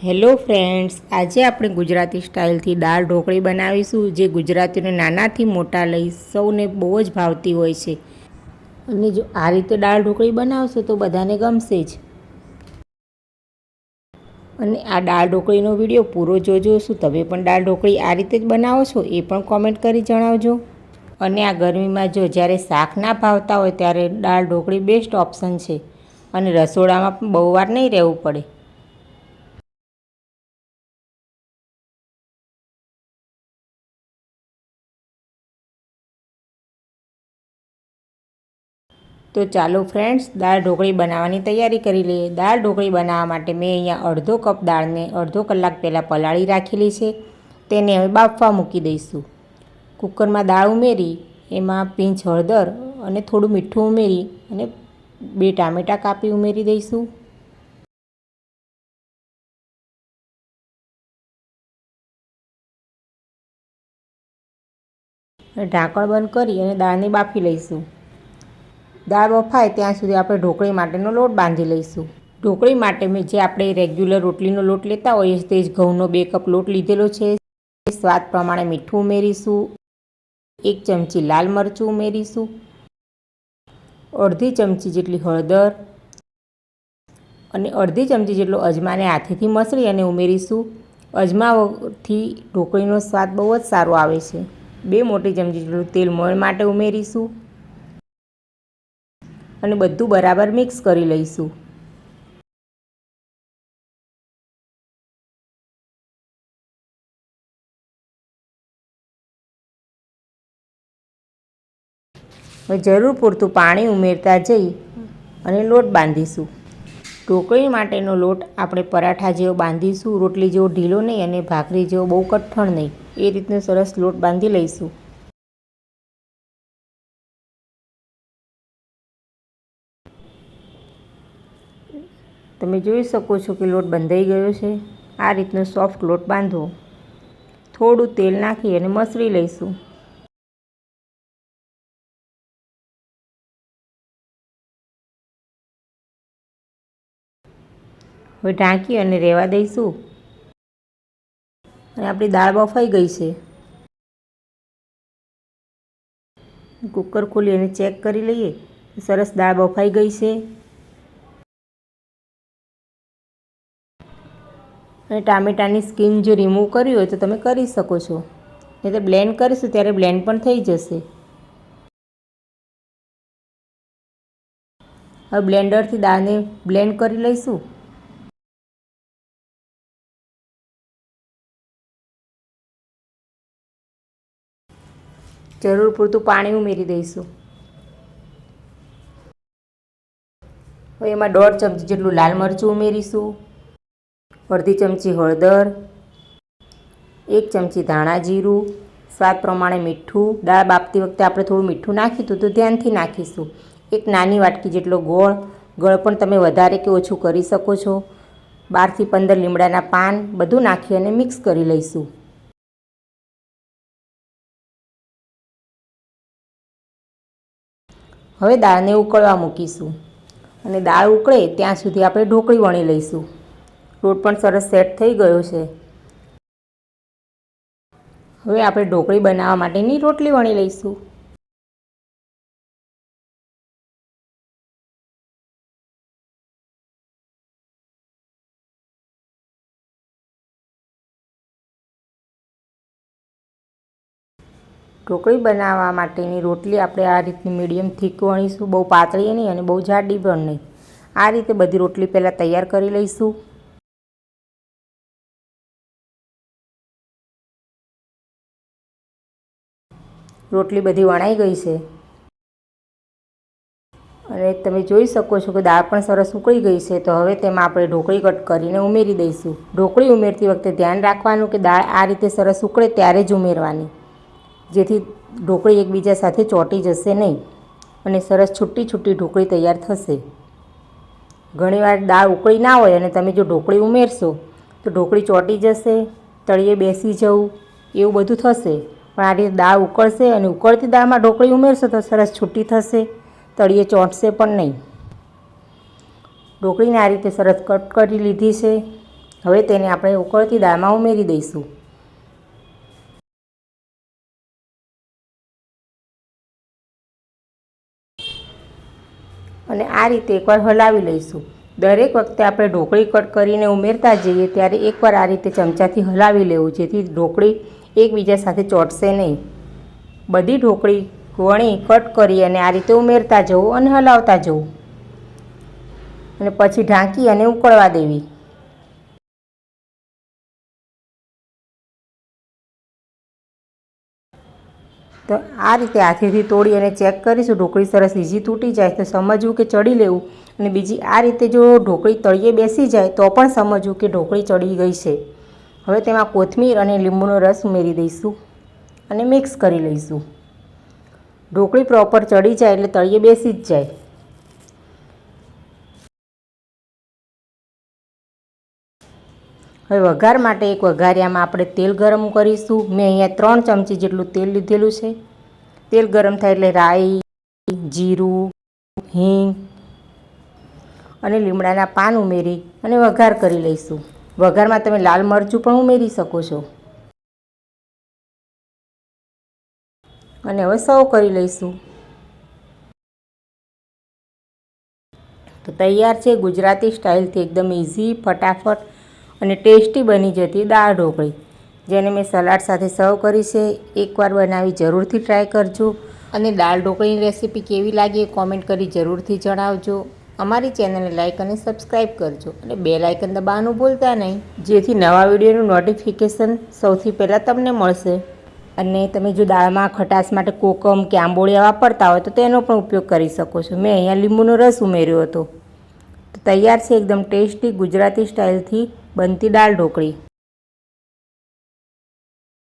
Hello friends, આજે આપણે ગુજરાતી સ્ટાઇલથી દાળ ઢોકળી બનાવીશું, જે ગુજરાતીઓને નાનાથી મોટા લઈ સૌને બહુ જ ભાવતી હોય છે. અને જો આ રીતે દાળ ઢોકળી બનાવશો તો બધાને ગમશે જ. અને આ દાળ ઢોકળીનો વિડીયો પૂરો જોજો. શું તમે પણ દાળ ઢોકળી આ રીતે જ બનાવો છો એ પણ કોમેન્ટ કરી જણાવજો. અને આ ગરમીમાં જ્યારે શાક ના ભાવતા હોય ત્યારે દાળ ઢોકળી બેસ્ટ ઓપ્શન છે. અને રસોડામાં પણ બહુ વાર નહીં રહેવું પડે. તો ચાલો ફ્રેન્ડ્સ, દાળ ઢોકળી બનાવવાની તૈયારી કરી લઈએ. દાળ ઢોકળી બનાવવા માટે મેં અહીંયા અડધો કપ દાળને અડધો કલાક પહેલાં પલાળી રાખેલી છે. તેને હવે બાફવા મૂકી દઈશું. કુકરમાં દાળ ઉમેરી એમાં પિંચ હળદર અને થોડું મીઠું ઉમેરી અને 2 ટામેટાં કાપી ઉમેરી દઈશું. ઢાંકણ બંધ કરી અને દાળને બાફી લઈશું. દાળ બફાય ત્યાં સુધી આપણે ઢોકળી માટેનો લોટ બાંધી લઈશું. ઢોકળી માટે જે આપણે રેગ્યુલર રોટલીનો લોટ લેતા હોઈએ તે જ ઘઉંનો 2 કપ લોટ લીધેલો છે. સ્વાદ પ્રમાણે મીઠું ઉમેરીશું. 1 ચમચી લાલ મરચું ઉમેરીશું. અડધી ચમચી જેટલી હળદર અને અડધી ચમચી જેટલો અજમાને હાથેથી મસળી અને ઉમેરીશું. અજમાથી ઢોકળીનો સ્વાદ બહુ જ સારો આવે છે. 2 મોટી ચમચી જેટલું તેલ મોણ માટે ઉમેરીશું અને બધું બરાબર મિક્સ કરી લઈશું. હવે જરૂર પૂરતું પાણી ઉમેરતા જઈ અને લોટ બાંધીશું. ઢોકળી માટેનો લોટ આપણે પરાઠા જેવો બાંધીશું. રોટલી જેવો ઢીલો નહીં અને ભાખરી જેવો બહુ કઠણ નહીં. એ રીતનો સરસ લોટ બાંધી લઈશું. તમે જોઈ શકો છો કે લોટ બંધાઈ ગયો છે. આ રીતનો સોફ્ટ લોટ બાંધવો. થોડું તેલ નાખી અને મસળી લઈશું. હવે ઢાંકી અને રહેવા દઈશું. અને આપણી દાળ બફાઈ ગઈ છે. કુકર ખોલી અને ચેક કરી લઈએ. સરસ દાળ બફાઈ ગઈ છે. અને ટામેટાની સ્કીન જો રિમૂવ કરવી હોય તો તમે કરી શકો છો. નહીં તો બ્લેન્ડ કરીશું ત્યારે બ્લેન્ડ પણ થઈ જશે. હવે બ્લેન્ડરથી દાળને બ્લેન્ડ કરી લઈશું. જરૂર પૂરતું પાણી ઉમેરી દઈશું. હવે એમાં 1.5 ચમચી જેટલું લાલ મરચું ઉમેરીશું. અડધી ચમચી હળદર, 1 ચમચી ધાણા જીરું, સ્વાદ પ્રમાણે મીઠું. દાળ બાફતી વખતે આપણે થોડું મીઠું નાખ્યું હતું તો ધ્યાનથી નાખીશું. 1 નાની વાટકી જેટલો ગોળ. ગળ પણ તમે વધારે કે ઓછું કરી શકો છો. 12 થી 15 લીમડાના પાન બધું નાખી અને મિક્સ કરી લઈશું. હવે દાળને ઉકળવા મૂકીશું. અને દાળ ઉકળે ત્યાં સુધી આપણે ઢોકળી વણી લઈશું. લોટ પણ સરસ સેટ થઈ ગયો છે. હવે આપણે ઢોકળી બનાવવા માટેની રોટલી વણી લઈશું. ઢોકળી બનાવવા માટેની રોટલી આપણે આ રીતની મીડિયમ થીક વણીશું. બહુ પાતળી નહીં અને બહુ જાડી પણ નહીં. આ રીતે બધી રોટલી પહેલાં તૈયાર કરી લઈશું. રોટલી બધી વણાઈ ગઈ છે. અને તમે જોઈ શકો છો કે દાળ પણ સરસ ઉકળી ગઈ છે. તો હવે તેમાં આપણે ઢોકળી કટ કરીને ઉમેરી દઈશું. ઢોકળી ઉમેરતી વખતે ધ્યાન રાખવાનું કે દાળ આ રીતે સરસ ઉકળે ત્યારે જ ઉમેરવાની, જેથી ઢોકળી એકબીજા સાથે ચોંટી જશે નહીં અને સરસ છૂટી છૂટી ઢોકળી તૈયાર થશે. ઘણીવાર દાળ ઉકળી ના હોય અને તમે જો ઢોકળી ઉમેરશો તો ઢોકળી ચોંટી જશે, તળિયે બેસી જવું એવું બધું થશે. પણ આ રીતે દાળ ઉકળશે અને ઉકળતી દાળમાં ઢોકળી ઉમેરશો તો સરસ છૂટી થશે, તળિયે ચોંટશે પણ નહીં. ઢોકળીને આ રીતે સરસ કટ કરી લીધી છે. હવે તેને આપણે ઉકળતી દાળમાં ઉમેરી દઈશું અને આ રીતે એકવાર હલાવી લઈશું। દરેક વખતે આપણે ઢોકળી કટ કરીને ઉમેરતા જઈએ ત્યારે એકવાર આ રીતે ચમચાથી હલાવી લેવું, જેથી ઢોકળી એકબીજા સાથે ચોંટશે નહીં। બધી ઢોકળી વણી કટ કરી અને આ રીતે ઉમેરતા જવું અને હલાવતા જવું અને પછી ઢાંકી અને ઉકળવા દેવી। તો આ રીતે હાથેથી તોડી અને ચેક કરીશું ઢોકળી સરસ ઈજી તૂટી જાય તો સમજવું કે ચડી લેવું, અને બીજી આ રીતે જો ઢોકળી તળિયે બેસી જાય તો પણ સમજવું કે ઢોકળી ચડી ગઈ છે। હવે તેમાં કોથમીર અને લીંબુનો રસ ઉમેરી દઈશું અને મિક્સ કરી લઈશું। ઢોકળી પ્રોપર ચડી જાય એટલે તળિયે બેસી જ જાય। હવે વઘાર માટે એક વઘારિયામાં આપણે તેલ ગરમ કરીશું। મેં અહીંયા 3 ચમચી જેટલું તેલ લીધેલું છે। તેલ ગરમ થાય એટલે રાઈ, જીરું, હિંગ અને લીમડાના પાન ઉમેરી અને વઘાર કરી લઈશું। વઘારમાં તમે લાલ મરચું પણ ઉમેરી શકો છો અને હવે સર્વ કરી લઈશું। તો તૈયાર છે ગુજરાતી સ્ટાઇલથી એકદમ ઇઝી, ફટાફટ અને ટેસ્ટી બની જતી દાળ ઢોકળી, જેને મેં સલાડ સાથે સર્વ કરી છે। એકવાર બનાવી જરૂરથી ટ્રાય કરજો અને દાળ ઢોકળીની રેસીપી કેવી લાગી એ કોમેન્ટ કરી જરૂરથી જણાવજો। અમારી ચેનલને લાઇક અને સબસ્ક્રાઈબ કરજો અને બેલ આઇકન દબાવવાનું ભૂલતા નહીં, જેથી નવા વિડીયોનું નોટિફિકેશન સૌથી પહેલાં તમને મળશે। અને તમે જો દાળમાં ખટાશ માટે કોકમ કે આંબોળિયા વાપરતા હોય તો તેનો પણ ઉપયોગ કરી શકો છો। મેં અહીંયા લીંબુનો રસ ઉમેર્યો હતો। તો તૈયાર છે એકદમ ટેસ્ટી ગુજરાતી સ્ટાઇલથી બનતી દાળ ઢોકળી।